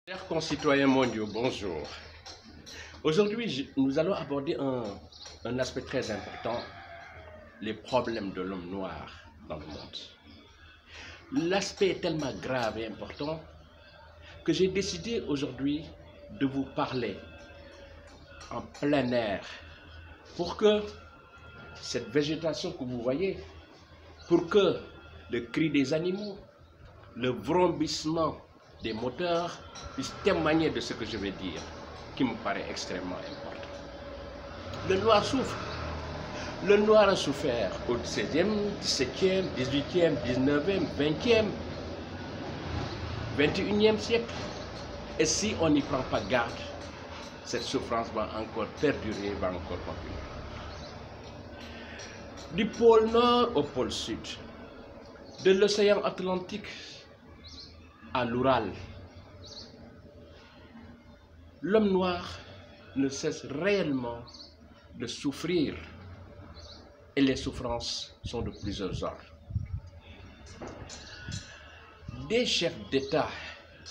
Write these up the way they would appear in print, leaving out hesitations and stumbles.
Chers concitoyens mondiaux, bonjour. Aujourd'hui, nous allons aborder un aspect très important, les problèmes de l'homme noir dans le monde. L'aspect est tellement grave et important que j'ai décidé aujourd'hui de vous parler en plein air pour que cette végétation que vous voyez, pour que le cri des animaux, le vrombissement des moteurs puissent témoigner de ce que je vais dire, qui me paraît extrêmement important. Le noir souffre. Le noir a souffert au 16e, 17e, 18e, 19e, 20e, 21e siècle. Et si on n'y prend pas garde, cette souffrance va encore perdurer, va encore continuer. Du pôle nord au pôle sud, de l'océan Atlantique à l'Oural, l'homme noir ne cesse réellement de souffrir et les souffrances sont de plusieurs ordres. Des chefs d'État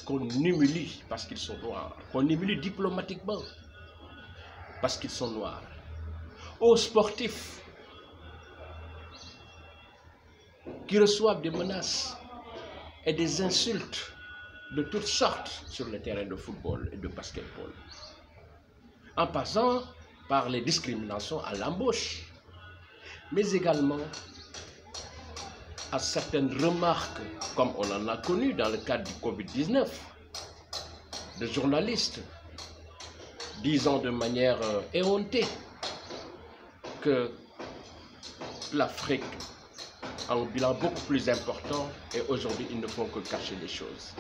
qu'on humilie parce qu'ils sont noirs, qu'on humilie diplomatiquement parce qu'ils sont noirs, aux sportifs qui reçoivent des menaces et des insultes de toutes sortes sur le terrain de football et de basketball, en passant par les discriminations à l'embauche, mais également à certaines remarques, comme on en a connu dans le cadre du Covid-19, de journalistes disant de manière éhontée que l'Afrique a un bilan beaucoup plus important et aujourd'hui ils ne font que cacher les choses.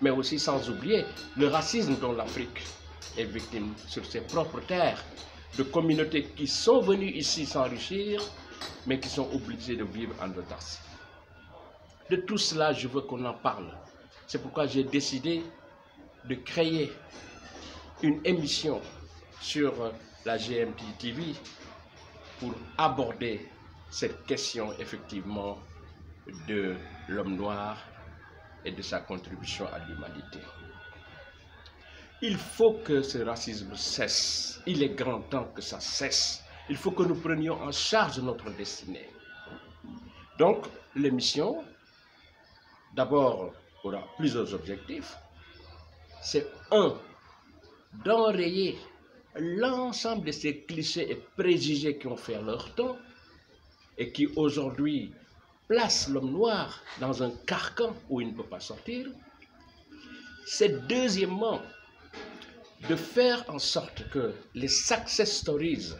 Mais aussi sans oublier le racisme dont l'Afrique est victime sur ses propres terres, de communautés qui sont venues ici s'enrichir mais qui sont obligées de vivre en autarcie. De tout cela, je veux qu'on en parle. C'est pourquoi j'ai décidé de créer une émission sur la GMT TV pour aborder cette question effectivement de l'homme noir et de sa contribution à l'humanité. Il faut que ce racisme cesse. Il est grand temps que ça cesse. Il faut que nous prenions en charge notre destinée. Donc, l'émission, d'abord, aura plusieurs objectifs. C'est d'enrayer l'ensemble de ces clichés et préjugés qui ont fait leur temps et qui aujourd'hui placent l'homme noir dans un carcan où il ne peut pas sortir. C'est deuxièmement de faire en sorte que les success stories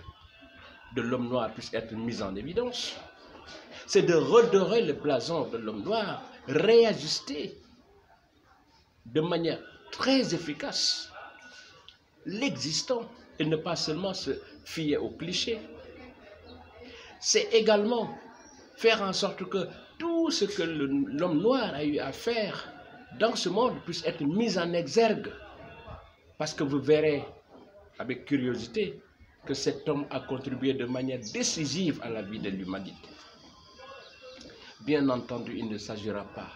de l'homme noir puissent être mises en évidence. C'est de redorer le blason de l'homme noir, réajuster de manière très efficace l'existant et ne pas seulement se fier aux clichés. C'est également faire en sorte que tout ce que l'homme noir a eu à faire dans ce monde puisse être mis en exergue. Parce que vous verrez avec curiosité que cet homme a contribué de manière décisive à la vie de l'humanité. Bien entendu, il ne s'agira pas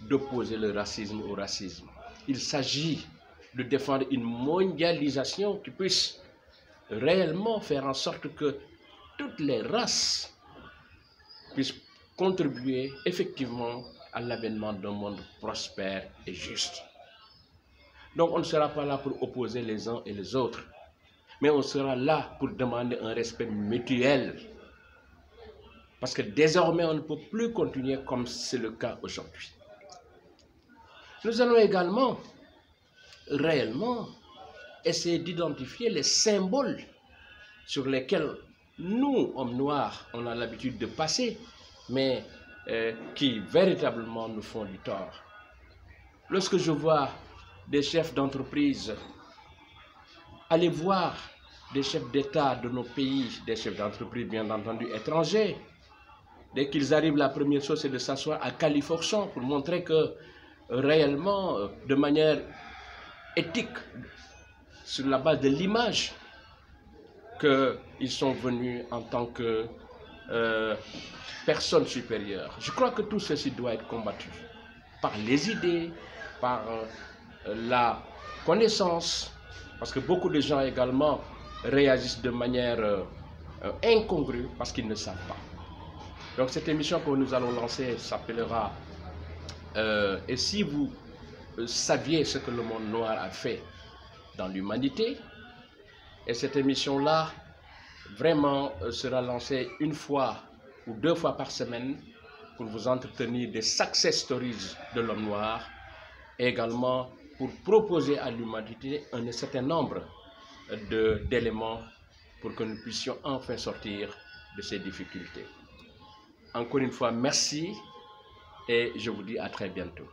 d'opposer le racisme au racisme. Il s'agit de défendre une mondialisation qui puisse réellement faire en sorte que toutes les races puissent contribuer effectivement à l'avènement d'un monde prospère et juste. Donc on ne sera pas là pour opposer les uns et les autres, mais on sera là pour demander un respect mutuel. Parce que désormais, on ne peut plus continuer comme c'est le cas aujourd'hui. Nous allons également réellement essayer d'identifier les symboles sur lesquels nous, hommes noirs, on a l'habitude de passer, mais qui véritablement nous font du tort. Lorsque je vois des chefs d'entreprise aller voir des chefs d'État de nos pays, des chefs d'entreprise bien entendu étrangers, dès qu'ils arrivent, la première chose c'est de s'asseoir à califourchon pour montrer que réellement, de manière éthique, sur la base de l'image, qu'ils sont venus en tant que personnes supérieures. Je crois que tout ceci doit être combattu par les idées, par la connaissance, parce que beaucoup de gens également réagissent de manière incongrue parce qu'ils ne savent pas. Donc cette émission que nous allons lancer s'appellera Et si vous saviez ce que le monde noir a fait dans l'humanité. Et cette émission-là, vraiment, sera lancée une fois ou 2 fois par semaine pour vous entretenir des success stories de l'homme noir et également pour proposer à l'humanité un certain nombre d'éléments pour que nous puissions enfin sortir de ces difficultés. Encore une fois, merci et je vous dis à très bientôt.